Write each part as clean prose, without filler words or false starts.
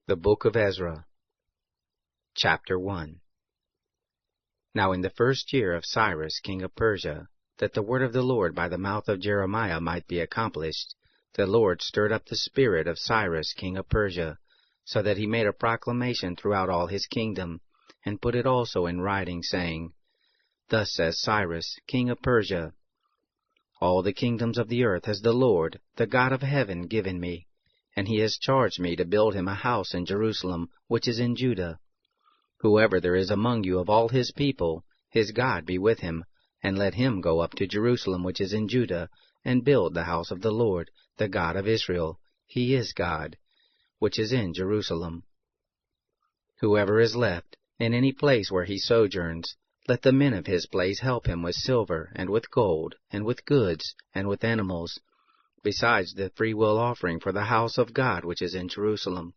The Book of Ezra, Chapter 1. Now in the first year of Cyrus king of Persia, that the word of the Lord by the mouth of Jeremiah might be accomplished, the Lord stirred up the spirit of Cyrus king of Persia, so that he made a proclamation throughout all his kingdom, and put it also in writing, saying, Thus says Cyrus king of Persia, All the kingdoms of the earth has the Lord, the God of heaven, given me, and he has charged me to build him a house in Jerusalem, which is in Judah. Whoever there is among you of all his people, his God be with him, and let him go up to Jerusalem which is in Judah, and build the house of the Lord, the God of Israel. He is God, which is in Jerusalem. Whoever is left, in any place where he sojourns, let the men of his place help him with silver, and with gold, and with goods, and with animals, besides the freewill offering for the house of God which is in Jerusalem.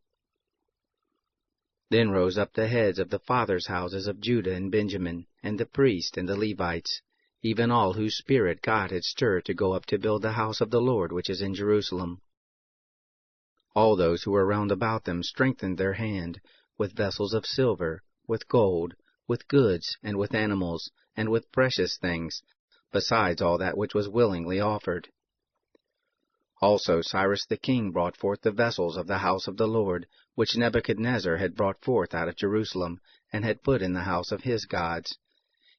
Then rose up the heads of the fathers' houses of Judah and Benjamin, and the priests and the Levites, even all whose spirit God had stirred to go up to build the house of the Lord which is in Jerusalem. All those who were round about them strengthened their hand, with vessels of silver, with gold, with goods, and with animals, and with precious things, besides all that which was willingly offered. Also Cyrus the king brought forth the vessels of the house of the Lord, which Nebuchadnezzar had brought forth out of Jerusalem, and had put in the house of his gods.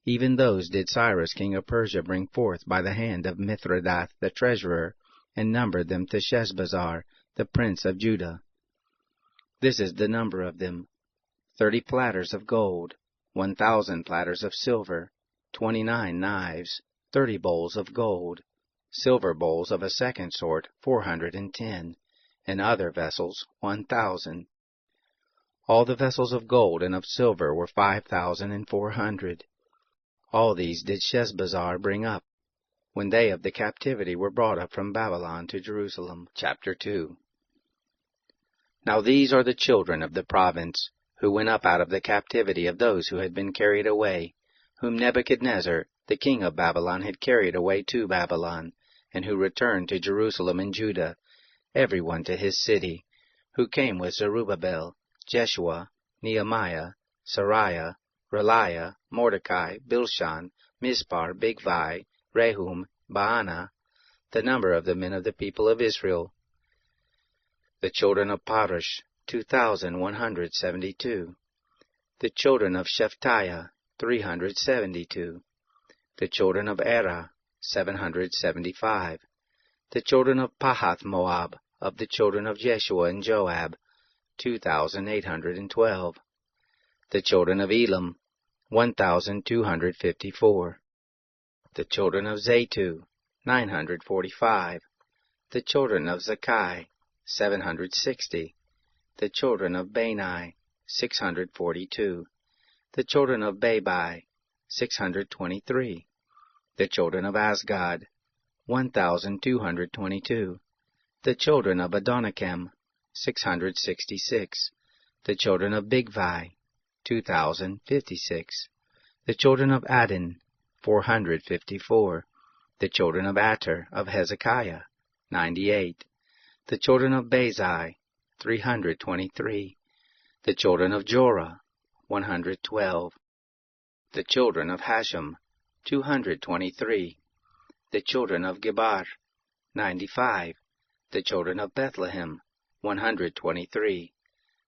Even those did Cyrus king of Persia bring forth by the hand of Mithredath the treasurer, and numbered them to Sheshbazzar, the prince of Judah. This is the number of them: 30 platters of gold, 1,000 platters of silver, 29 knives, 30 bowls of gold, silver bowls of a second sort 410, and other vessels 1,000. All the vessels of gold and of silver were 5,400. All these did Sheshbazzar bring up, when they of the captivity were brought up from Babylon to Jerusalem. Chapter 2. Now these are the children of the province, who went up out of the captivity of those who had been carried away, whom Nebuchadnezzar, the king of Babylon, had carried away to Babylon, and who returned to Jerusalem and Judah, every one to his city, who came with Zerubbabel, Jeshua, Nehemiah, Sariah, Reliah, Mordecai, Bilshan, Mispar, Bigvai, Rehum, Baanah, the number of the men of the people of Israel. The children of Parosh, 2,172. The children of Shephatiah, 372. The children of Erah, 775. The children of Pahath Moab, of the children of Jeshua and Joab, 2,812. The children of Elam, 1,254. The children of Zatu, 945. The children of Zakkai, 760. The children of Bani, 642. The children of Babai, 623. The children of Asgad, 1,222. The children of Adonikam, 666. The children of Bigvai, 2,056. The children of Adin, 454. The children of Ater of Hezekiah, 98. The children of Bazai, 323. The children of Jorah, 112. The children of Hashem, 223. The children of Gebar, 95. The children of Bethlehem, 123.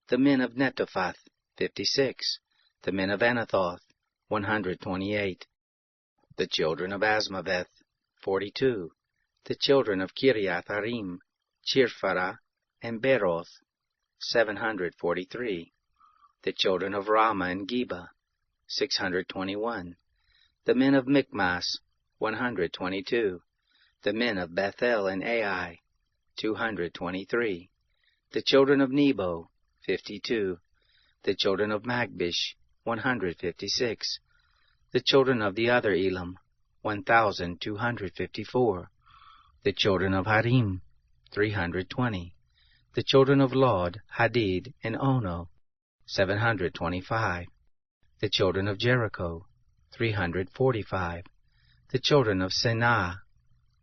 The men of Netophath, 56. The men of Anathoth, 128. The children of Asmaveth, 42. The children of Kiriath-Arim, Chirphara, and Beroth, 743. The children of Ramah and Geba, 621. The men of Michmas, 122. The men of Bethel and Ai, 223. The children of Nebo, 52. The children of Magbish, 156. The children of the other Elam, 1,254. The children of Harim, 320. The children of Lod, Hadid, and Ono, 725. The children of Jericho, 345. The children of Senah,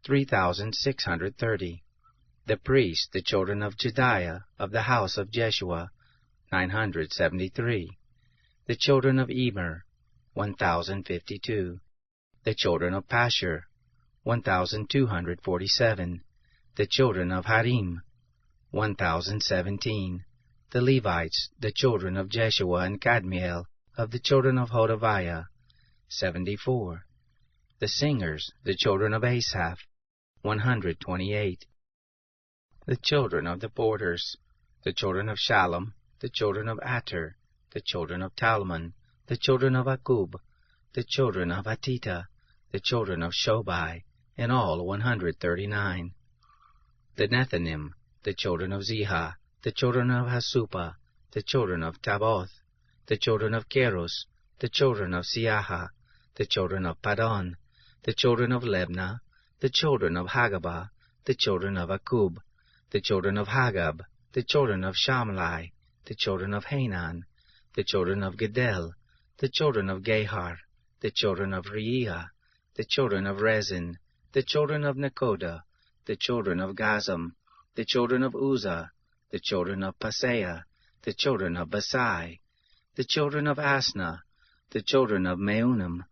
3,630. The priests, the children of Jediah, of the house of Jeshua, 973. The children of Emer, 1052. The children of Pashur, 1247. The children of Harim, 1017. The Levites, the children of Jeshua and Kadmiel, of the children of Hodaviah, 74. The singers, the children of Asaph, 128. The children of the porters, the children of Shallum, the children of Ater, the children of Talmon, the children of Akub, the children of Hatita, the children of Shobai, in all 139. The Nethanim, the children of Ziha, the children of Hasupa, the children of Taboth, the children of Keros, the children of Siaha, the children of Padon, the children of Lebna, the children of Hagabah, the children of Akub, the children of Hagab, the children of Shamlai, the children of Hanan, the children of Gedel, the children of Gehar, the children of Reaiah, the children of Rezin, the children of Nekoda, the children of Gazam, the children of Uzzah, the children of Paseah, the children of Basai, the children of Asna, the children of Meunim,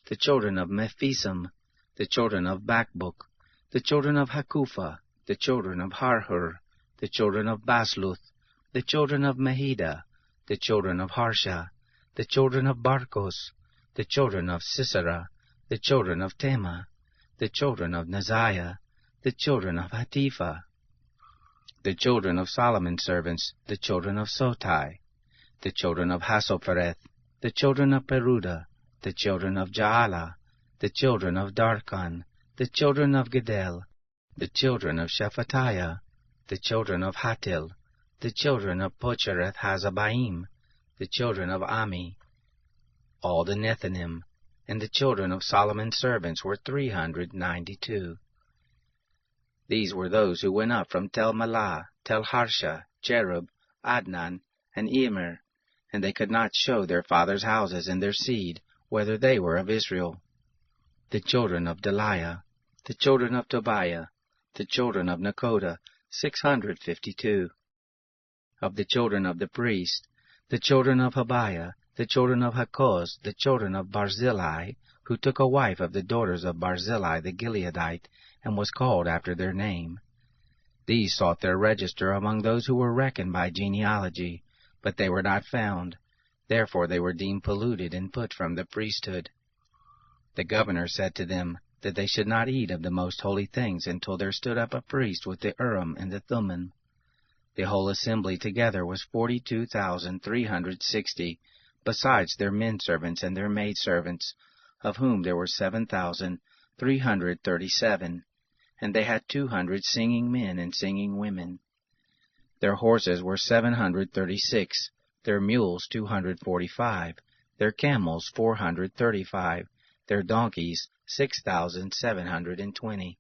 the children of Mephisim, the children of Bakbuk, the children of Hakupha, the children of Harhur, the children of Basluth, the children of Mahida, the children of Harsha, the children of Barkos, the children of Sisera, the children of Tema, the children of Naziah, the children of Hatifa, the children of Solomon's servants, the children of Sotai, the children of Hassophereth, the children of Peruda, the children of Jaala, the children of Darkon, the children of Gedel, the children of Shephatiah, the children of Hatil, the children of Pochereth Hazabaim, the children of Ami, all the Nethanim, and the children of Solomon's servants were 392. These were those who went up from Tel Malah, Tel Harsha, Cherub, Adnan, and Immer, and they could not show their fathers' houses and their seed, whether they were of Israel. The children of Deliah, the children of Tobiah, the children of Nekoda, 652. Of the children of the priest, the children of Habiah, the children of Hakoz, the children of Barzillai, who took a wife of the daughters of Barzillai the Gileadite, and was called after their name. These sought their register among those who were reckoned by genealogy, but they were not found. Therefore they were deemed polluted and put from the priesthood. The governor said to them that they should not eat of the most holy things until there stood up a priest with the Urim and the Thummim. The whole assembly together was 42,360, besides their men-servants and their maidservants, of whom there were 7,337, and they had 200 singing men and singing women. Their horses were 736, their mules 245, their camels 435, their donkeys 6,720.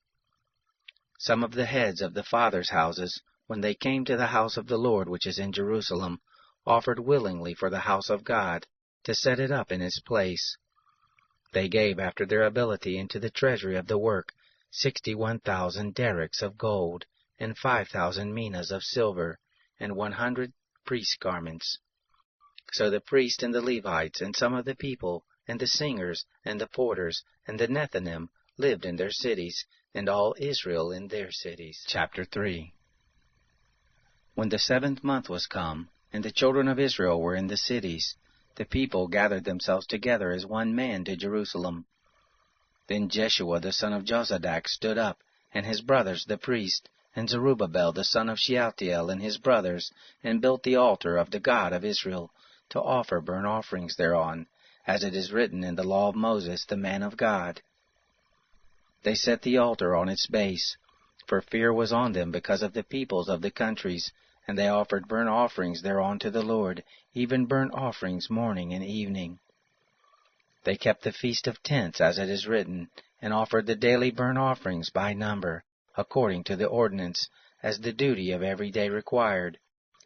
Some of the heads of the fathers' houses, when they came to the house of the Lord which is in Jerusalem, offered willingly for the house of God, to set it up in its place. They gave after their ability into the treasury of the work 61,000 derricks of gold, and 5,000 minas of silver, and 100 priest garments. So the priests and the Levites, and some of the people, and the singers, and the porters, and the Nethanim lived in their cities, and all Israel in their cities. Chapter 3. When the 7th month was come, and the children of Israel were in the cities, the people gathered themselves together as one man to Jerusalem. Then Jeshua the son of Jozadak stood up, and his brothers the priests, and Zerubbabel the son of Shealtiel and his brothers, and built the altar of the God of Israel, to offer burnt offerings thereon, as it is written in the law of Moses the man of God. They set the altar on its base, for fear was on them because of the peoples of the countries, and they offered burnt offerings thereon to the Lord, even burnt offerings morning and evening. They kept the Feast of Tents, as it is written, and offered the daily burnt offerings by number, according to the ordinance, as the duty of every day required,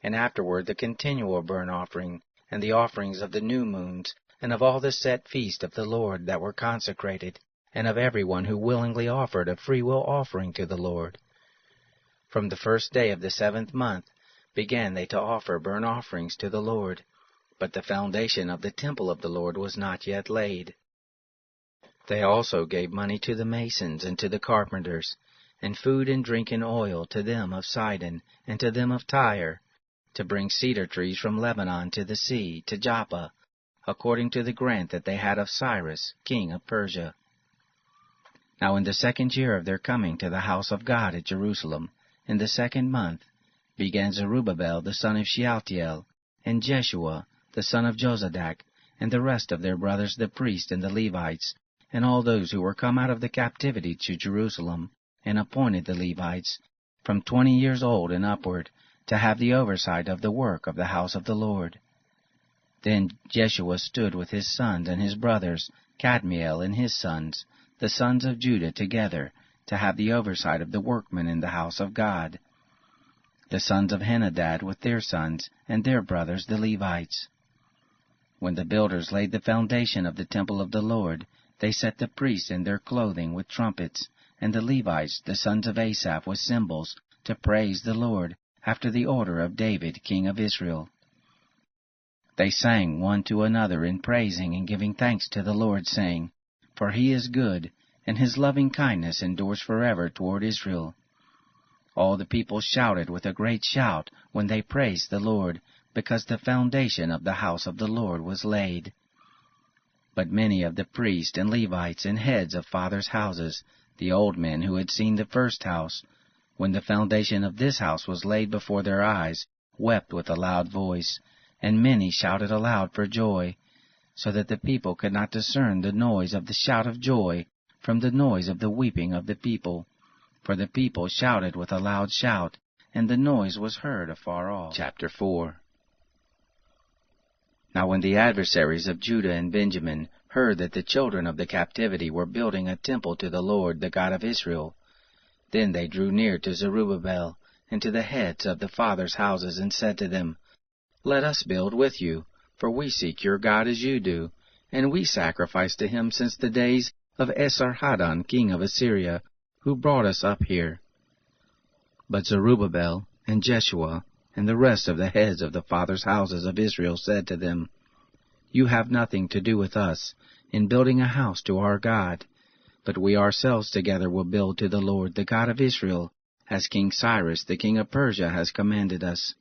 and afterward the continual burnt offering, and the offerings of the new moons, and of all the set feast of the Lord that were consecrated, and of every one who willingly offered a freewill offering to the Lord. From the first day of the 7th month, began they to offer burnt offerings to the Lord, but the foundation of the temple of the Lord was not yet laid. They also gave money to the masons and to the carpenters, and food and drink and oil to them of Sidon and to them of Tyre, to bring cedar trees from Lebanon to the sea, to Joppa, according to the grant that they had of Cyrus, king of Persia. Now in the 2nd year of their coming to the house of God at Jerusalem, in the 2nd month, began Zerubbabel the son of Shealtiel, and Jeshua the son of Jozadak, and the rest of their brothers the priests and the Levites, and all those who were come out of the captivity to Jerusalem, and appointed the Levites, from 20 years old and upward, to have the oversight of the work of the house of the Lord. Then Jeshua stood with his sons and his brothers, Kadmiel and his sons, the sons of Judah, together, to have the oversight of the workmen in the house of God. The sons of Henadad with their sons, and their brothers the Levites. When the builders laid the foundation of the temple of the Lord, they set the priests in their clothing with trumpets, and the Levites, the sons of Asaph, with cymbals, to praise the Lord, after the order of David, king of Israel. They sang one to another in praising and giving thanks to the Lord, saying, For he is good, and his loving kindness endures forever toward Israel. All the people shouted with a great shout when they praised the Lord, because the foundation of the house of the Lord was laid. But many of the priests and Levites and heads of fathers' houses, the old men who had seen the first house, when the foundation of this house was laid before their eyes, wept with a loud voice, and many shouted aloud for joy, so that the people could not discern the noise of the shout of joy from the noise of the weeping of the people. For the people shouted with a loud shout, and the noise was heard afar off. Chapter 4. Now when the adversaries of Judah and Benjamin heard that the children of the captivity were building a temple to the Lord, the God of Israel, then they drew near to Zerubbabel and to the heads of the fathers' houses, and said to them, Let us build with you, for we seek your God as you do, and we sacrifice to him since the days of Esarhaddon, king of Assyria, who brought us up here. But Zerubbabel and Jeshua and the rest of the heads of the fathers' houses of Israel said to them, You have nothing to do with us in building a house to our God, but we ourselves together will build to the Lord, the God of Israel, as King Cyrus, the king of Persia, has commanded us.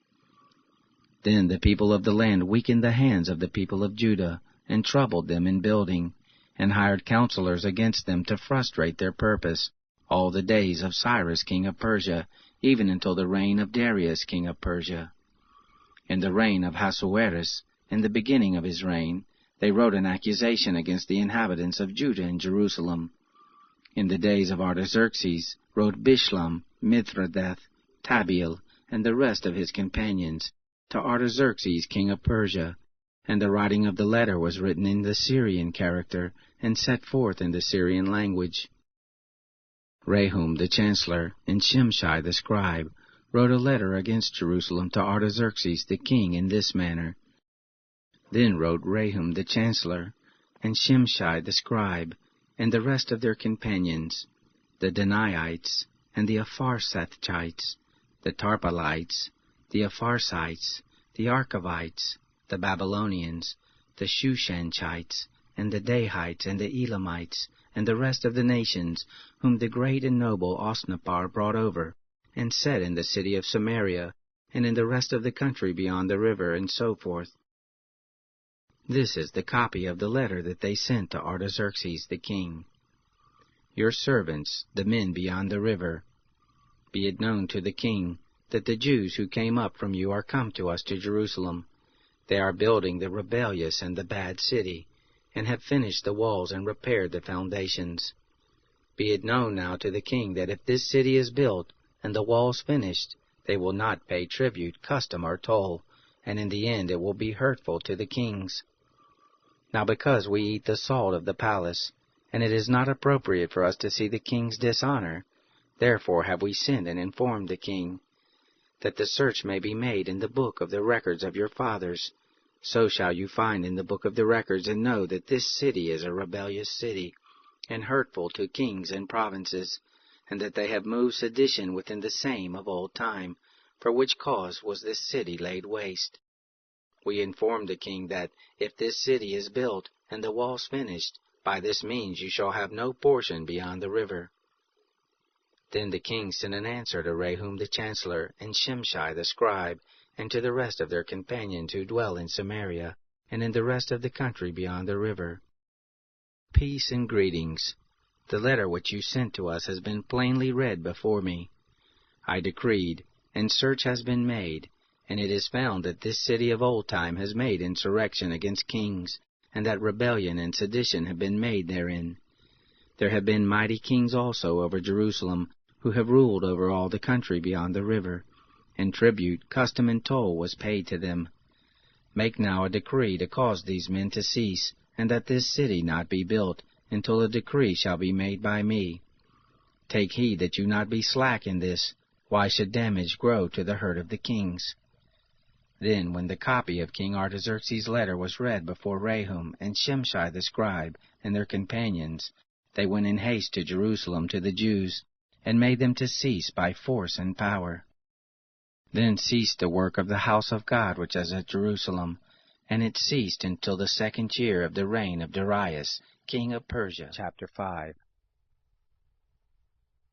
Then the people of the land weakened the hands of the people of Judah, and troubled them in building, and hired counselors against them to frustrate their purpose, all the days of Cyrus, king of Persia, even until the reign of Darius, king of Persia. In the reign of Ahasuerus, in the beginning of his reign, they wrote an accusation against the inhabitants of Judah and Jerusalem. In the days of Artaxerxes wrote Bishlam, Mithredath, Tabeel, and the rest of his companions, to Artaxerxes, king of Persia, and the writing of the letter was written in the Syrian character, and set forth in the Syrian language. Rehum the chancellor, and Shimshai the scribe, wrote a letter against Jerusalem to Artaxerxes the king in this manner. Then wrote Rehum the chancellor, and Shimshai the scribe, and the rest of their companions, the Danaites, and the Apharsathites, the Tarpalites, the Apharsites, the Archavites, the Babylonians, the Shushanchites, and the Dahites, and the Elamites, and the rest of the nations, whom the great and noble Osnappar brought over, and set in the city of Samaria, and in the rest of the country beyond the river, and so forth. This is the copy of the letter that they sent to Artaxerxes the king. Your servants, the men beyond the river, be it known to the king that the Jews who came up from you are come to us to Jerusalem. They are building the rebellious and the bad city, and have finished the walls and repaired the foundations. Be it known now to the king that if this city is built and the walls finished, they will not pay tribute, custom, or toll, and in the end it will be hurtful to the kings. Now because we eat the salt of the palace, and it is not appropriate for us to see the king's dishonor, therefore have we sent and informed the king, that the search may be made in the book of the records of your fathers. So shall you find in the book of the records, and know that this city is a rebellious city, and hurtful to kings and provinces, and that they have moved sedition within the same of old time, for which cause was this city laid waste. We informed the king that, if this city is built and the walls finished, by this means you shall have no portion beyond the river. Then the king sent an answer to Rehum the chancellor, and Shimshai the scribe, and to the rest of their companions who dwell in Samaria, and in the rest of the country beyond the river. Peace and greetings. The letter which you sent to us has been plainly read before me. I decreed, and search has been made, and it is found that this city of old time has made insurrection against kings, and that rebellion and sedition have been made therein. There have been mighty kings also over Jerusalem, who have ruled over all the country beyond the river, and tribute, custom, and toll was paid to them. Make now a decree to cause these men to cease, and that this city not be built, until a decree shall be made by me. Take heed that you not be slack in this. Why should damage grow to the hurt of the kings? Then, when the copy of King Artaxerxes' letter was read before Rehum and Shimshai the scribe and their companions, they went in haste to Jerusalem to the Jews, and made them to cease by force and power. Then ceased the work of the house of God which is at Jerusalem, and it ceased until the 2nd year of the reign of Darius, king of Persia. Chapter 5.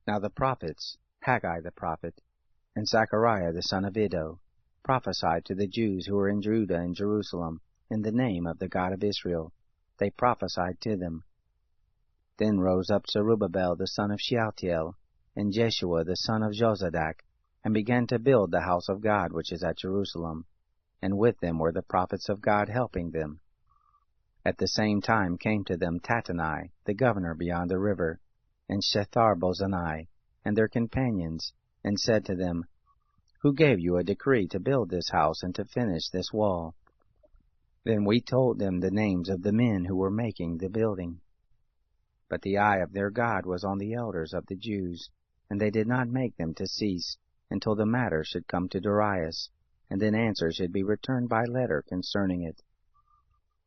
Now the prophets, Haggai the prophet, and Zechariah the son of Iddo, prophesied to the Jews who were in Judah and Jerusalem, in the name of the God of Israel. They prophesied to them. Then rose up Zerubbabel the son of Shealtiel, and Jeshua the son of Jozadak, and began to build the house of God which is at Jerusalem, and with them were the prophets of God helping them. At the same time came to them Tattenai, the governor beyond the river, and Shethar-bozenai, and their companions, and said to them, Who gave you a decree to build this house and to finish this wall? Then we told them the names of the men who were making the building. But the eye of their God was on the elders of the Jews, and they did not make them to cease, until the matter should come to Darius, and then answer should be returned by letter concerning it.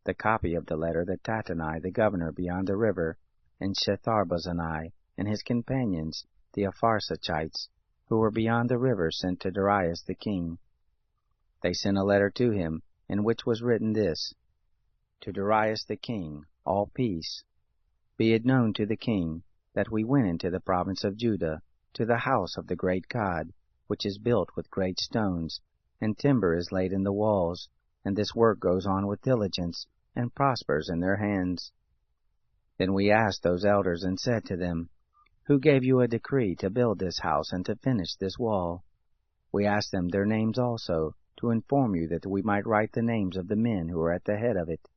The copy of the letter that Tattenai the governor beyond the river, and Shethar-bozenai, and his companions, the Apharsachites, who were beyond the river, sent to Darius the king. They sent a letter to him, in which was written this: To Darius the king, all peace. Be it known to the king, that we went into the province of Judah, to the house of the great God, which is built with great stones, and timber is laid in the walls, and this work goes on with diligence, and prospers in their hands. Then we asked those elders, and said to them, Who gave you a decree to build this house and to finish this wall? We asked them their names also, to inform you that we might write the names of the men who are at the head of it.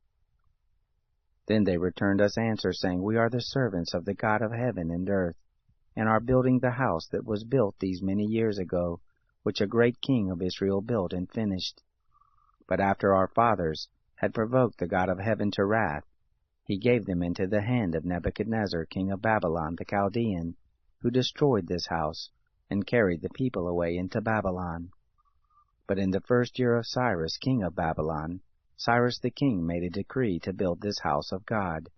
Then they returned us answer, saying, We are the servants of the God of heaven and earth, and are building the house that was built these many years ago, which a great king of Israel built and finished. But after our fathers had provoked the God of heaven to wrath, he gave them into the hand of Nebuchadnezzar king of Babylon the Chaldean, who destroyed this house, and carried the people away into Babylon. But in the 1st year of Cyrus king of Babylon, Cyrus the king made a decree to build this house of God.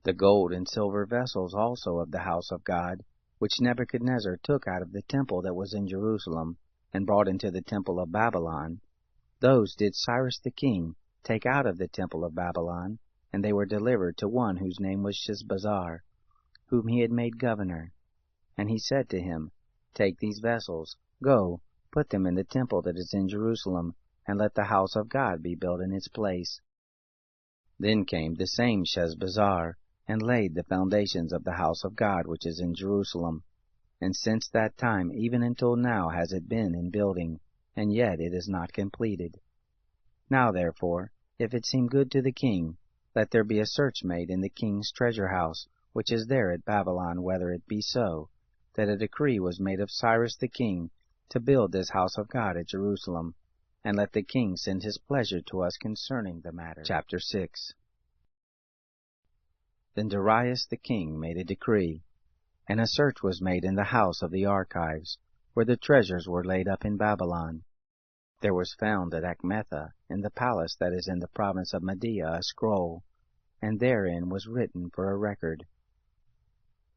The gold and silver vessels also of the house of God, which Nebuchadnezzar took out of the temple that was in Jerusalem, and brought into the temple of Babylon, those did Cyrus the king take out of the temple of Babylon, and they were delivered to one whose name was Sheshbazzar, whom he had made governor. And he said to him, Take these vessels, go, put them in the temple that is in Jerusalem, and let the house of God be built in its place. Then came the same Sheshbazzar, and laid the foundations of the house of God which is in Jerusalem. And since that time even until now has it been in building, and yet it is not completed. Now therefore, if it seem good to the king, let there be a search made in the king's treasure house, which is there at Babylon, whether it be so, that a decree was made of Cyrus the king to build this house of God at Jerusalem, and let the king send his pleasure to us concerning the matter. Chapter 6. Then Darius the king made a decree, and a search was made in the house of the archives, where the treasures were laid up in Babylon. There was found at Achmetha, in the palace that is in the province of Media, a scroll, and therein was written for a record.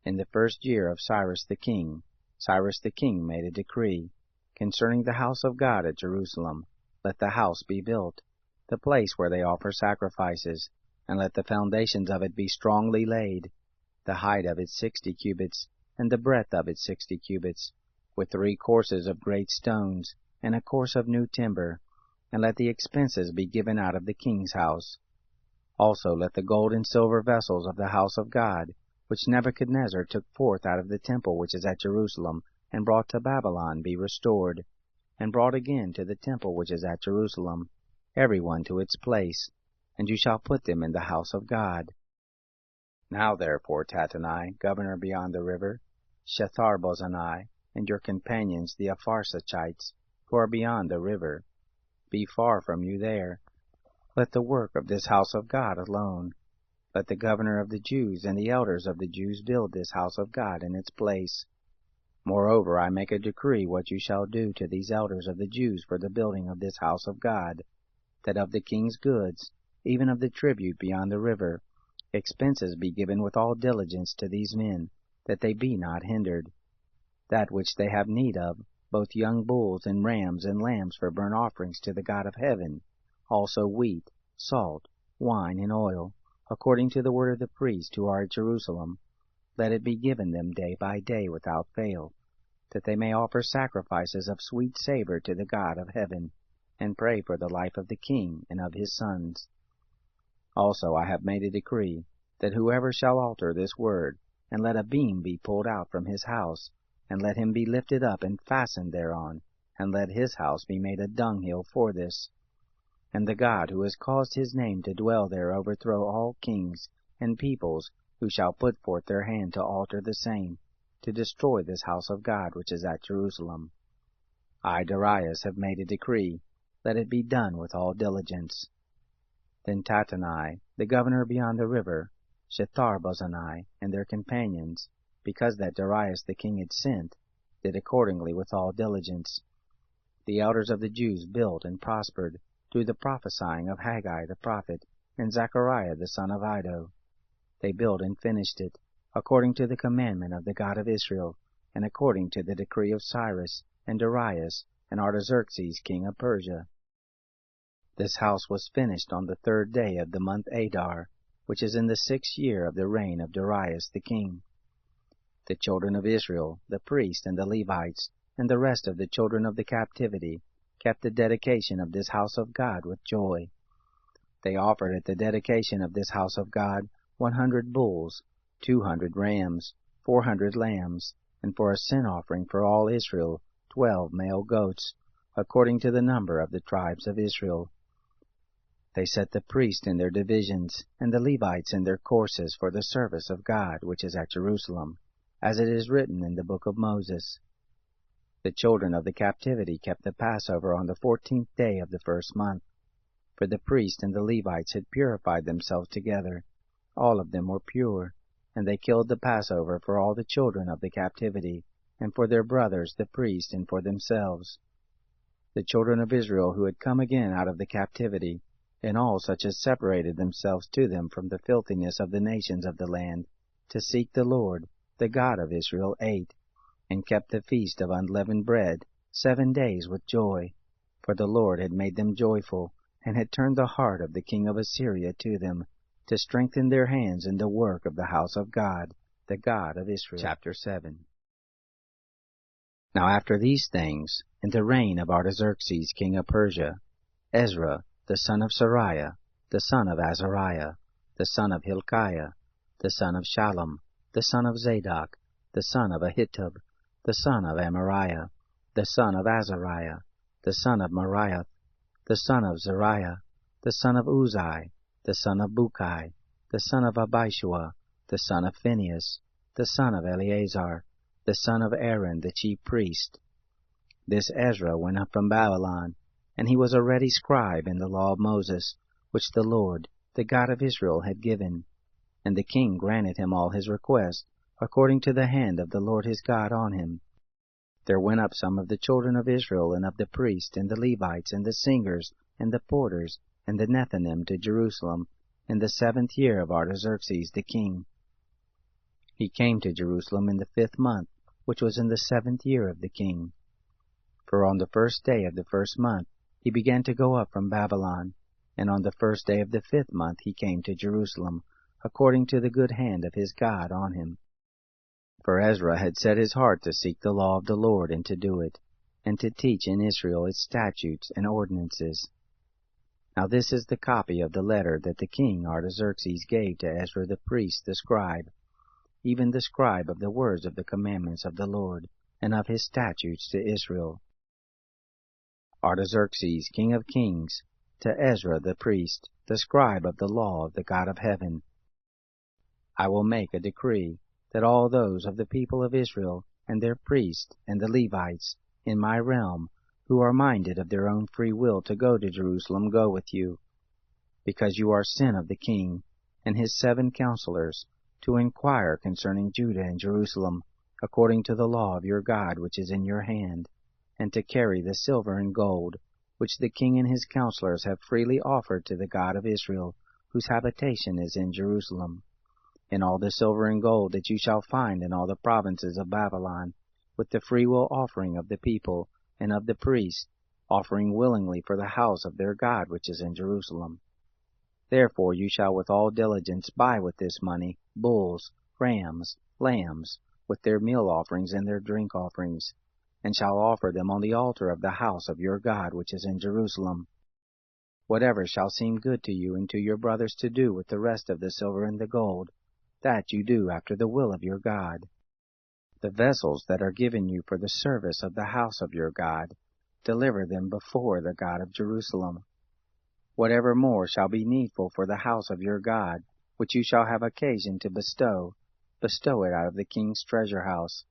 In the 1st year of Cyrus the king made a decree, Concerning the house of God at Jerusalem, let the house be built, the place where they offer sacrifices, and let the foundations of it be strongly laid, the height of it 60 cubits, and the breadth of it 60 cubits, with 3 courses of great stones, and a course of new timber, and let the expenses be given out of the king's house. Also let the gold and silver vessels of the house of God, which Nebuchadnezzar took forth out of the temple which is at Jerusalem, and brought to Babylon, be restored, and brought again to the temple which is at Jerusalem, every one to its place, and you shall put them in the house of God. Now therefore, Tattenai, governor beyond the river, Shethar-bozenai, and your companions the Apharsachites, who are beyond the river, be far from you there. Let the work of this house of God alone. Let the governor of the Jews and the elders of the Jews build this house of God in its place. Moreover, I make a decree what you shall do to these elders of the Jews for the building of this house of God, that of the king's goods, even of the tribute beyond the river, expenses be given with all diligence to these men, that they be not hindered. That which they have need of, both young bulls and rams and lambs for burnt offerings to the God of heaven, also wheat, salt, wine, and oil, according to the word of the priests who are at Jerusalem, let it be given them day by day without fail, that they may offer sacrifices of sweet savor to the God of heaven, and pray for the life of the king and of his sons. Also I have made a decree, that whoever shall alter this word, and let a beam be pulled out from his house, and let him be lifted up and fastened thereon, and let his house be made a dunghill for this. And the God who has caused his name to dwell there overthrow all kings and peoples who shall put forth their hand to alter the same, to destroy this house of God which is at Jerusalem. I, Darius, have made a decree, let it be done with all diligence. Then Tattenai, the governor beyond the river, Shethar-bozenai, and their companions, because that Darius the king had sent, did accordingly with all diligence. The elders of the Jews built and prospered, through the prophesying of Haggai the prophet, and Zechariah the son of Iddo. They built and finished it, according to the commandment of the God of Israel, and according to the decree of Cyrus, and Darius, and Artaxerxes king of Persia. This house was finished on the 3rd day of the month Adar, which is in the 6th year of the reign of Darius the king. The children of Israel, the priests and the Levites, and the rest of the children of the captivity, kept the dedication of this house of God with joy. They offered at the dedication of this house of God 100 bulls, 200 rams, 400 lambs, and for a sin offering for all Israel 12 male goats, according to the number of the tribes of Israel. They set the priests in their divisions, and the Levites in their courses for the service of God which is at Jerusalem, as it is written in the book of Moses. The children of the captivity kept the Passover on the 14th day of the 1st month, for the priests and the Levites had purified themselves together. All of them were pure, and they killed the Passover for all the children of the captivity, and for their brothers the priests, and for themselves. The children of Israel who had come again out of the captivity, and all such as separated themselves to them from the filthiness of the nations of the land, to seek the Lord, the God of Israel, ate, and kept the feast of unleavened bread 7 days with joy, for the Lord had made them joyful, and had turned the heart of the king of Assyria to them, to strengthen their hands in the work of the house of God, the God of Israel. Chapter 7. Now after these things, in the reign of Artaxerxes king of Persia, Ezra, the son of Sariah, the son of Azariah, the son of Hilkiah, the son of Shallum, the son of Zadok, the son of Ahitub, the son of Amariah, the son of Azariah, the son of Moriah, the son of Zariah, the son of Uzai, the son of Bukai, the son of Abishua, the son of Phinehas, the son of Eleazar, the son of Aaron the chief priest. This Ezra went up from Babylon, and he was a ready scribe in the law of Moses, which the Lord, the God of Israel, had given. And the king granted him all his requests, according to the hand of the Lord his God on him. There went up some of the children of Israel, and of the priests, and the Levites, and the singers, and the porters, and the Nethinim to Jerusalem, in the 7th year of Artaxerxes the king. He came to Jerusalem in the 5th month, which was in the 7th year of the king. For on the first day of the first month he began to go up from Babylon, and on the first day of the 5th month he came to Jerusalem, according to the good hand of his God on him. For Ezra had set his heart to seek the law of the Lord and to do it, and to teach in Israel its statutes and ordinances. Now this is the copy of the letter that the king Artaxerxes gave to Ezra the priest, the scribe, even the scribe of the words of the commandments of the Lord, and of his statutes to Israel. Artaxerxes, king of kings, to Ezra the priest, the scribe of the law of the God of heaven. I will make a decree that all those of the people of Israel, and their priests, and the Levites, in my realm, who are minded of their own free will to go to Jerusalem, go with you, because you are sent of the king and his 7 counselors, to inquire concerning Judah and Jerusalem, according to the law of your God which is in your hand, and to carry the silver and gold, which the king and his counselors have freely offered to the God of Israel, whose habitation is in Jerusalem, and all the silver and gold that you shall find in all the provinces of Babylon, with the freewill offering of the people and of the priests, offering willingly for the house of their God which is in Jerusalem. Therefore you shall with all diligence buy with this money bulls, rams, lambs, with their meal offerings and their drink offerings, and shall offer them on the altar of the house of your God which is in Jerusalem. Whatever shall seem good to you and to your brothers to do with the rest of the silver and the gold, that you do after the will of your God. The vessels that are given you for the service of the house of your God, deliver them before the God of Jerusalem. Whatever more shall be needful for the house of your God, which you shall have occasion to bestow, bestow it out of the king's treasure house.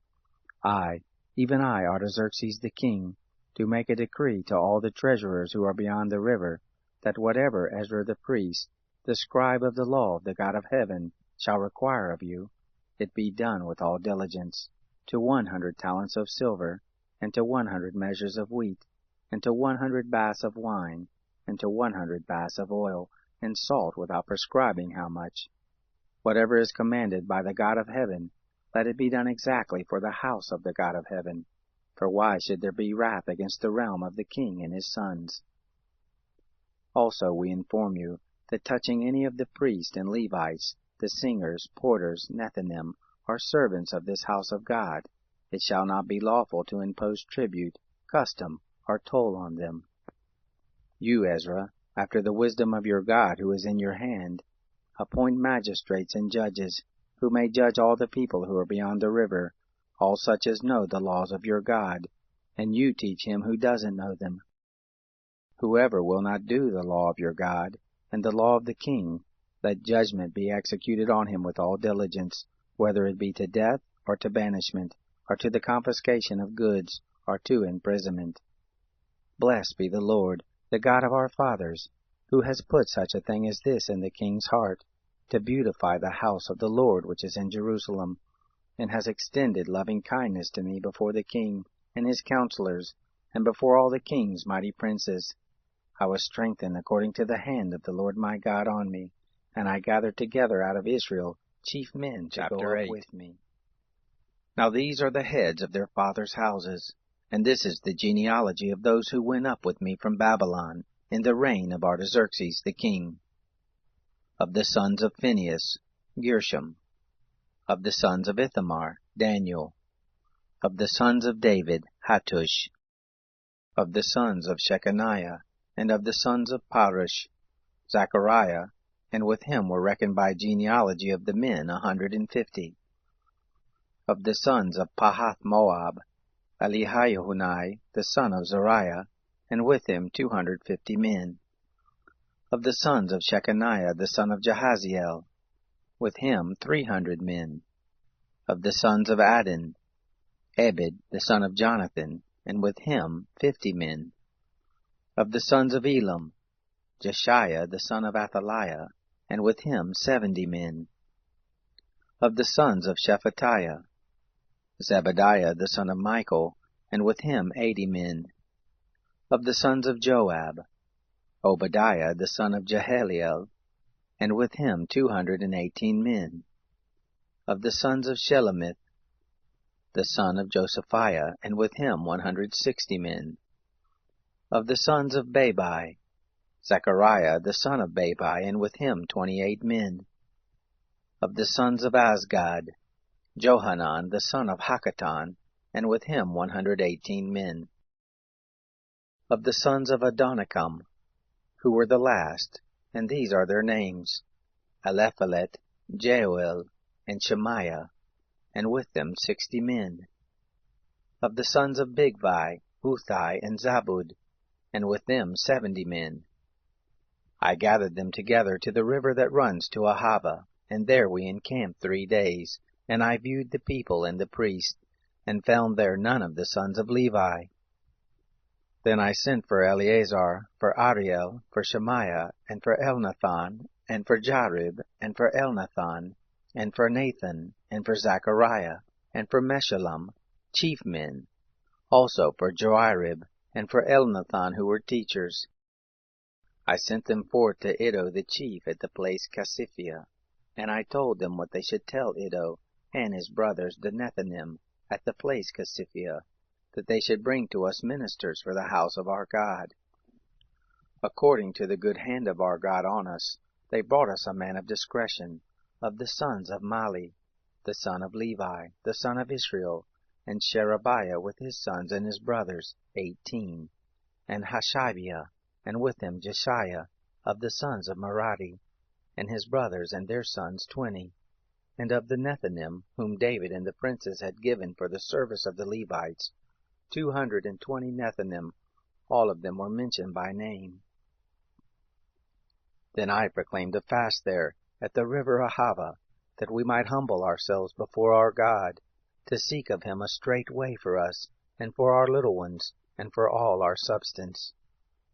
I, even I, Artaxerxes the king, do make a decree to all the treasurers who are beyond the river, that whatever Ezra the priest, the scribe of the law of the God of heaven, shall require of you, it be done with all diligence, to 100 talents of silver, and to 100 measures of wheat, and to 100 baths of wine, and to 100 baths of oil, and salt without prescribing how much. Whatever is commanded by the God of heaven, let it be done exactly for the house of the God of heaven. For why should there be wrath against the realm of the king and his sons? Also we inform you, that touching any of the priests and Levites, the singers, porters, Nethinim, are servants of this house of God, it shall not be lawful to impose tribute, custom, or toll on them. You, Ezra, after the wisdom of your God who is in your hand, appoint magistrates and judges, who may judge all the people who are beyond the river, all such as know the laws of your God, and you teach him who doesn't know them. Whoever will not do the law of your God, and the law of the king, let judgment be executed on him with all diligence, whether it be to death, or to banishment, or to the confiscation of goods, or to imprisonment. Blessed be the Lord, the God of our fathers, who has put such a thing as this in the king's heart, to beautify the house of the Lord which is in Jerusalem, and has extended loving kindness to me before the king and his counselors, and before all the king's mighty princes. I was strengthened according to the hand of the Lord my God on me, and I gathered together out of Israel chief men to go up with me. Now these are the heads of their fathers' houses, and this is the genealogy of those who went up with me from Babylon, in the reign of Artaxerxes the king. Of the sons of Phinehas, Gershom. Of the sons of Ithamar, Daniel. Of the sons of David, Hattush. Of the sons of Shechaniah, and of the sons of Parush, Zechariah, and with him were reckoned by genealogy of the men 150. Of the sons of Pahath-Moab, Elihaihunai, the son of Zariah, and with him 250 men. Of the sons of Shechaniah, the son of Jahaziel, with him 300 men. Of the sons of Adin, Ebed, the son of Jonathan, and with him 50 men. Of the sons of Elam, Jeshiah, the son of Athaliah, and with him 70 men. Of the sons of Shephatiah, Zebadiah, the son of Michael, and with him 80 men. Of the sons of Joab, Obadiah, the son of Jehalelel, and with him 218 men. Of the sons of Shelomith, the son of Josephiah, and with him 160 men. Of the sons of Bebai, Zechariah the son of Bebai, and with him 28 men. Of the sons of Azgad, Johanan the son of Hakatan, and with him 118 men. Of the sons of Adonikam, who were the last, and these are their names, Eliphalet, Jeuel, and Shemaiah, and with them 60 men. Of the sons of Bigvai, Uthai, and Zabud, and with them 70 men. I gathered them together to the river that runs to Ahava, and there we encamped 3 days, and I viewed the people and the priests, and found there none of the sons of Levi. Then I sent for Eleazar, for Ariel, for Shemaiah, and for Elnathan, and for Jarib, and for Elnathan, and for Nathan, and for Zechariah, and for Meshullam, chief men, also for Joarib, and for Elnathan, who were teachers. I sent them forth to Iddo the chief at the place Casiphia, and I told them what they should tell Iddo and his brothers the Nethinim at the place Casiphia, that they should bring to us ministers for the house of our God. According to the good hand of our God on us, they brought us a man of discretion, of the sons of Mali, the son of Levi, the son of Israel, and Sherebiah with his sons and his brothers, 18, and Hashabiah, and with him Jeshaiah, of the sons of Merari, and his brothers and their sons 20, and of the Nethinim, whom David and the princes had given for the service of the Levites, 220 Nethinim, all of them were mentioned by name. Then I proclaimed a fast there, at the river Ahava, that we might humble ourselves before our God, to seek of him a straight way for us, and for our little ones, and for all our substance.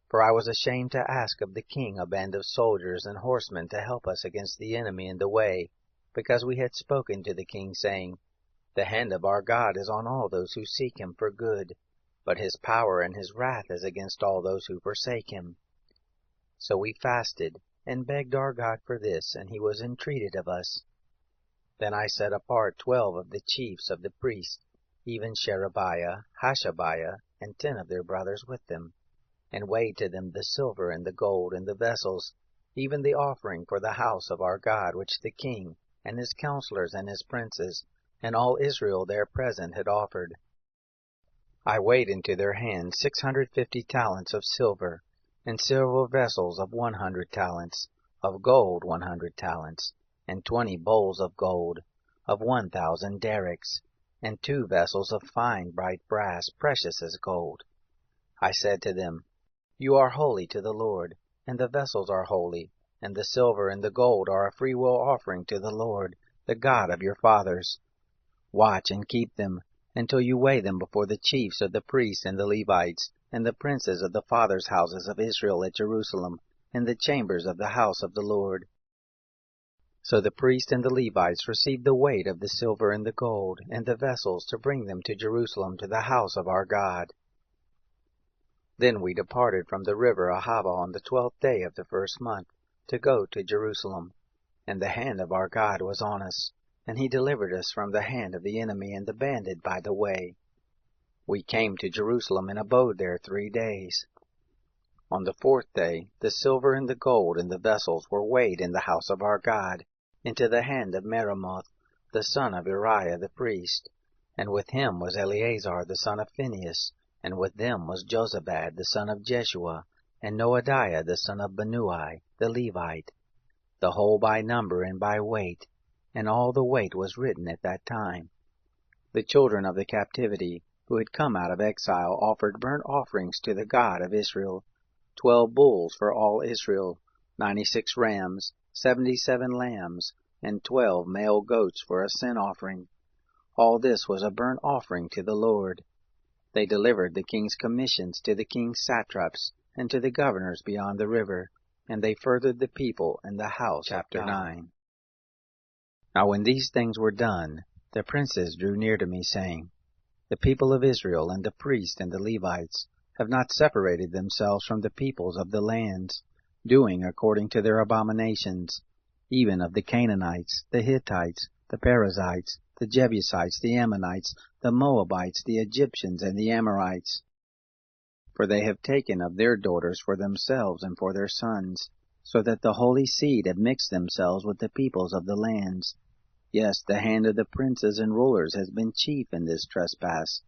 For I was ashamed to ask of the king a band of soldiers and horsemen to help us against the enemy in the way, because we had spoken to the king, saying, The hand of our God is on all those who seek him for good, but his power and his wrath is against all those who forsake him. So we fasted, and begged our God for this, and he was entreated of us. Then I set apart 12 of the chiefs of the priests, even Sherebiah, Hashabiah, and 10 of their brothers with them, and weighed to them the silver and the gold and the vessels, even the offering for the house of our God, which the king, and his counselors, and his princes, and all Israel there present had offered. I weighed into their hands 650 talents of silver, and silver vessels of 100 talents, of gold 100 talents, and 20 bowls of gold, of 1,000 derricks, and 2 vessels of fine bright brass, precious as gold. I said to them, You are holy to the Lord, and the vessels are holy, and the silver and the gold are a freewill offering to the Lord, the God of your fathers. Watch and keep them, until you weigh them before the chiefs of the priests and the Levites, and the princes of the fathers' houses of Israel at Jerusalem, in the chambers of the house of the Lord. So the priests and the Levites received the weight of the silver and the gold, and the vessels, to bring them to Jerusalem to the house of our God. Then we departed from the river Ahava on the 12th day of the first month, to go to Jerusalem. And the hand of our God was on us, and he delivered us from the hand of the enemy and the bandit by the way. We came to Jerusalem and abode there 3 days. On the 4th day, the silver and the gold and the vessels were weighed in the house of our God, into the hand of Meremoth, the son of Uriah the priest. And with him was Eleazar the son of Phinehas, and with them was Jozabad the son of Jeshua, and Noadiah the son of Binnui the Levite, the whole by number and by weight, and all the weight was written at that time. The children of the captivity, who had come out of exile, offered burnt offerings to the God of Israel, 12 bulls for all Israel, 96 rams, 77 lambs, and 12 male goats for a sin offering. All this was a burnt offering to the Lord. They delivered the king's commissions to the king's satraps, and to the governors beyond the river, and they furthered the people and the house. Chapter 9. Now when these things were done, the princes drew near to me, saying, The people of Israel and the priests and the Levites have not separated themselves from the peoples of the lands, doing according to their abominations, even of the Canaanites, the Hittites, the Perizzites, the Jebusites, the Ammonites, the Moabites, the Egyptians, and the Amorites. For they have taken of their daughters for themselves and for their sons, so that the holy seed have mixed themselves with the peoples of the lands. Yes, the hand of the princes and rulers has been chief in this trespass.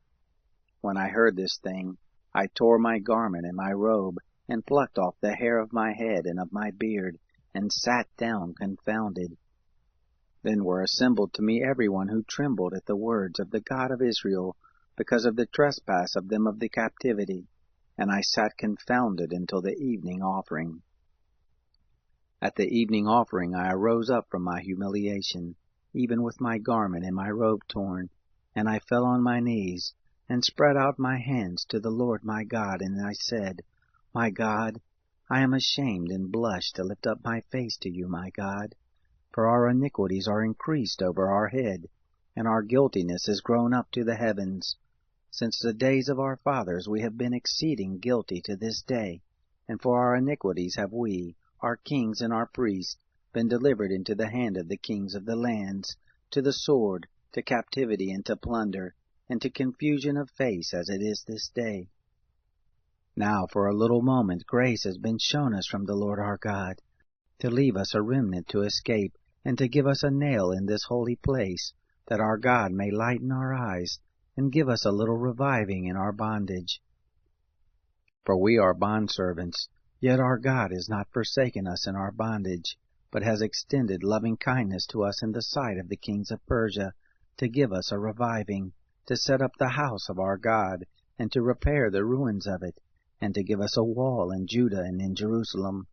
When I heard this thing, I tore my garment and my robe, and plucked off the hair of my head and of my beard, and sat down confounded. Then were assembled to me everyone who trembled at the words of the God of Israel, because of the trespass of them of the captivity, and I sat confounded until the evening offering. At the evening offering I arose up from my humiliation, even with my garment and my robe torn, and I fell on my knees, and spread out my hands to the Lord my God, and I said, My God, I am ashamed and blush to lift up my face to you, my God, for our iniquities are increased over our head, and our guiltiness is grown up to the heavens. Since the days of our fathers we have been exceeding guilty to this day, and for our iniquities have we, our kings and our priests, been delivered into the hand of the kings of the lands, to the sword, to captivity, and to plunder, and to confusion of face, as it is this day. Now for a little moment grace has been shown us from the Lord our God, to leave us a remnant to escape, and to give us a nail in this holy place, that our God may lighten our eyes, and give us a little reviving in our bondage. For we are bondservants, yet our God has not forsaken us in our bondage, but has extended loving kindness to us in the sight of the kings of Persia, to give us a reviving, to set up the house of our God, and to repair the ruins of it, and to give us a wall in Judah and in Jerusalem.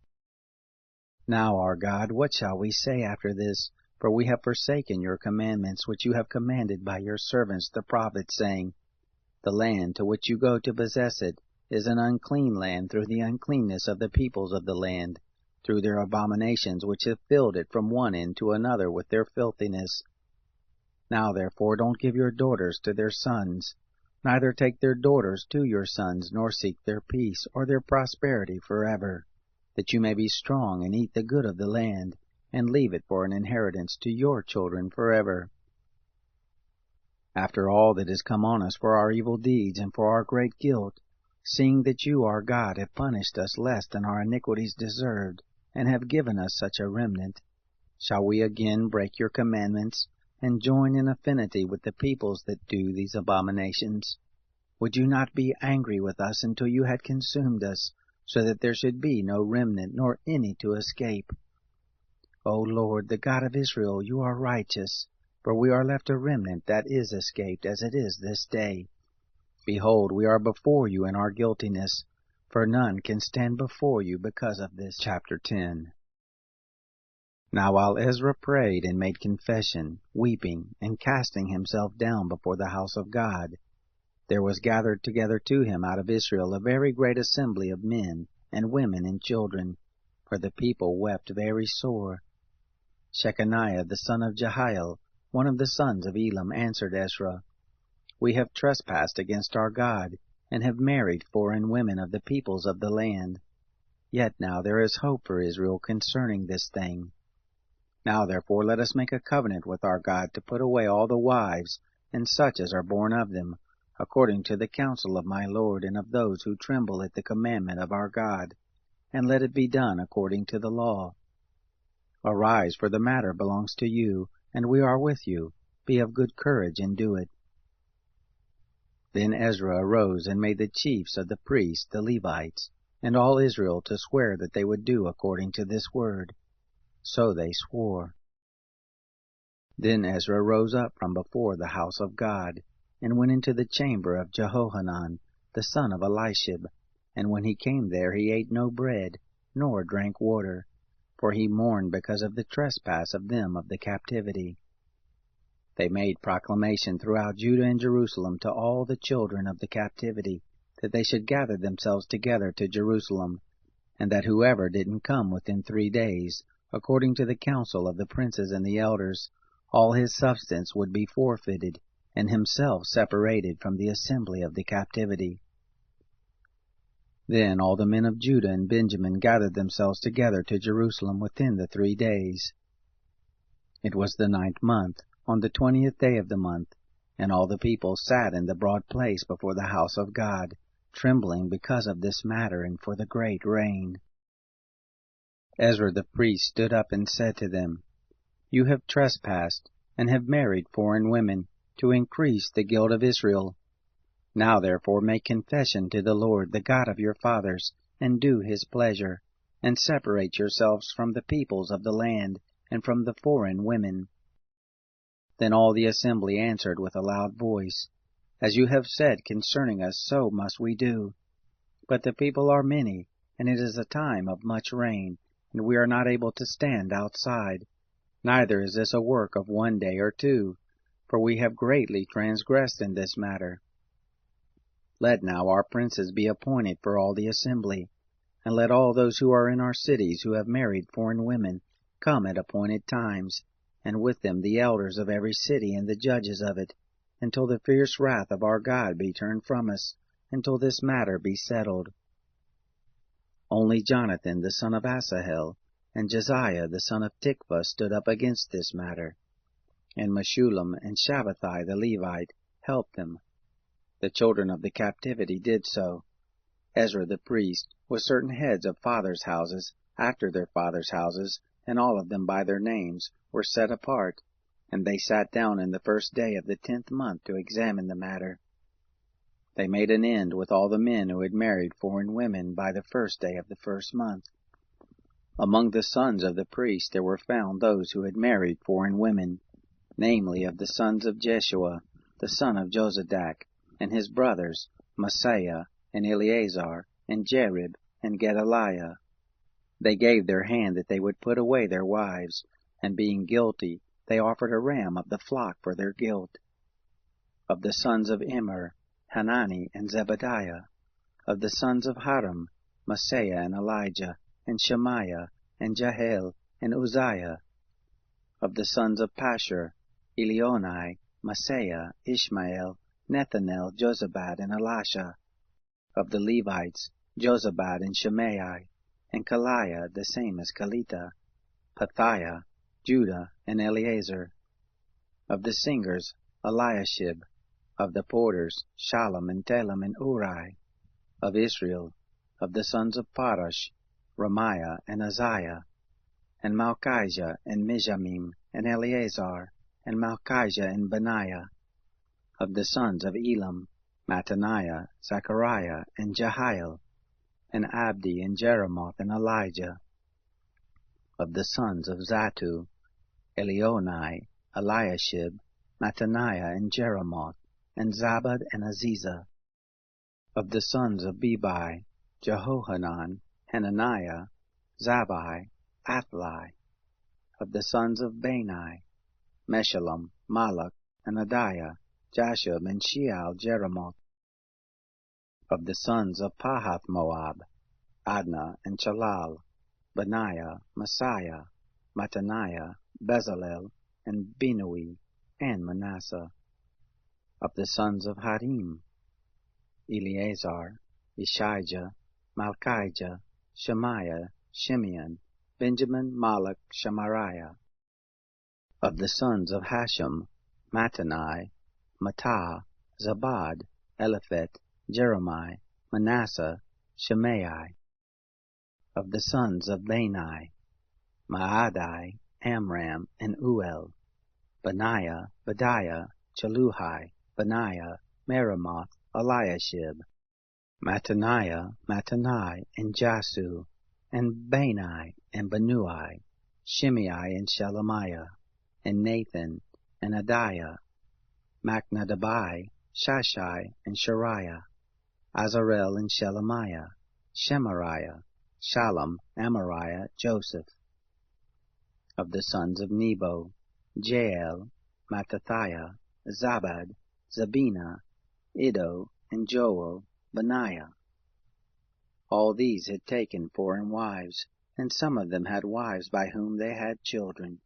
Now, our God, what shall we say after this? For we have forsaken your commandments, which you have commanded by your servants the prophets, saying, The land to which you go to possess it is an unclean land through the uncleanness of the peoples of the land, through their abominations which have filled it from one end to another with their filthiness. Now therefore don't give your daughters to their sons, neither take their daughters to your sons, nor seek their peace or their prosperity forever, that you may be strong and eat the good of the land, and leave it for an inheritance to your children forever. After all that has come on us for our evil deeds and for our great guilt, seeing that you, our God, have punished us less than our iniquities deserved, and have given us such a remnant, shall we again break your commandments, and join in affinity with the peoples that do these abominations? Would you not be angry with us until you had consumed us, so that there should be no remnant, nor any to escape? O Lord, the God of Israel, you are righteous, for we are left a remnant that is escaped, as it is this day. Behold, we are before you in our guiltiness, for none can stand before you because of this. Chapter 10. Now while Ezra prayed and made confession, weeping, and casting himself down before the house of God, there was gathered together to him out of Israel a very great assembly of men, and women, and children, for the people wept very sore. Shechaniah the son of Jehiel, one of the sons of Elam, answered Ezra, We have trespassed against our God, and have married foreign women of the peoples of the land. Yet now there is hope for Israel concerning this thing. Now therefore let us make a covenant with our God to put away all the wives, and such as are born of them, according to the counsel of my Lord and of those who tremble at the commandment of our God, and let it be done according to the law. Arise, for the matter belongs to you, and we are with you. Be of good courage and do it. Then Ezra arose and made the chiefs of the priests, the Levites, and all Israel to swear that they would do according to this word. So they swore. Then Ezra rose up from before the house of God, and went into the chamber of Jehohanan, the son of Elishib, and when he came there he ate no bread, nor drank water, for he mourned because of the trespass of them of the captivity. They made proclamation throughout Judah and Jerusalem to all the children of the captivity, that they should gather themselves together to Jerusalem, and that whoever didn't come within 3 days, according to the counsel of the princes and the elders, all his substance would be forfeited, and himself separated from the assembly of the captivity. Then all the men of Judah and Benjamin gathered themselves together to Jerusalem within the 3 days. It was the 9th month, on the 20th day of the month, and all the people sat in the broad place before the house of God, trembling because of this matter and for the great rain. Ezra the priest stood up and said to them, You have trespassed, and have married foreign women, to increase the guilt of Israel. Now therefore make confession to the Lord, the God of your fathers, and do his pleasure, and separate yourselves from the peoples of the land, and from the foreign women. Then all the assembly answered with a loud voice, As you have said concerning us, so must we do. But the people are many, and it is a time of much rain, and we are not able to stand outside. Neither is this a work of 1 day or 2, for we have greatly transgressed in this matter. Let now our princes be appointed for all the assembly, and let all those who are in our cities who have married foreign women come at appointed times, and with them the elders of every city and the judges of it, until the fierce wrath of our God be turned from us, until this matter be settled. Only Jonathan the son of Asahel, and Josiah the son of Tikvah stood up against this matter, and Meshullam and Shabbathai the Levite helped them. The children of the captivity did so. Ezra the priest, with certain heads of fathers' houses, after their fathers' houses, and all of them by their names, were set apart, and they sat down in the first day of the 10th month to examine the matter. They made an end with all the men who had married foreign women by the first day of the 1st month. Among the sons of the priest there were found those who had married foreign women, namely of the sons of Jeshua, the son of Jozadak, and his brothers, Maaseiah, and Eleazar, and Jerib, and Gedaliah. They gave their hand that they would put away their wives, and being guilty, they offered a ram of the flock for their guilt. Of the sons of Immer, Hanani and Zebadiah. Of the sons of Haram, Maaseiah and Elijah, and Shemaiah, and Jahiel, and Uzziah. Of the sons of Pashur, Elionai, Maaseiah, Ishmael, Nethanel, Jozabad, and Elisha. Of the Levites, Jozabad and Shimei, and Kaliah, the same as Kalita, Pethiah, Judah, and Eleazar. Of the singers, Eliashib. Of the porters, Shallum and Telem and Uri. Of Israel, of the sons of Parash, Ramiah and Uzziah, and Malchijah and Mijamim, and Eleazar, and Malchijah and Benaiah. Of the sons of Elam, Mattaniah, Zechariah, and Jehiel, and Abdi, and Jeremoth, and Elijah. Of the sons of Zatu, Elionai, Eliashib, Mattaniah, and Jeremoth, and Zabad, and Aziza. Of the sons of Bebai, Jehohanan, Hananiah, Zabai, Athli. Of the sons of Bani, Meshullam, Malach, and Adiah, Jashub, and Sheal, Jeremoth. Of the sons of Pahath Moab, Adnah, and Chalal, Benaiah, Messiah, Mattaniah, Bezalel, and Binui, and Manasseh. Of the sons of Harim, Eleazar, Ishijah, Malchijah, Shemaiah, Shimeon, Benjamin, Malach, Shemariah. Of the sons of Hashem, Mattanai, Mattah, Zabad, Eliphet, Jeremiah, Manasseh, Shimei. Of the sons of Bani, Maadai, Amram, and Uel, Benaiah, Bediah, Cheluhai, Benaiah, Meremoth, Eliashib, Mattaniah, Mattanai, and Jasu, and Bani, and Benui, Shimei, and Shelemiah, and Nathan, and Adiah, Machnadabai, Shashai, and Shariah, Azarel, and Shelemiah, Shemariah, Shallum, Amariah, Joseph. Of the sons of Nebo, Jael, Mattathiah, Zabad, Zabina, Iddo, and Joel, Benaiah. All these had taken foreign wives, and some of them had wives by whom they had children.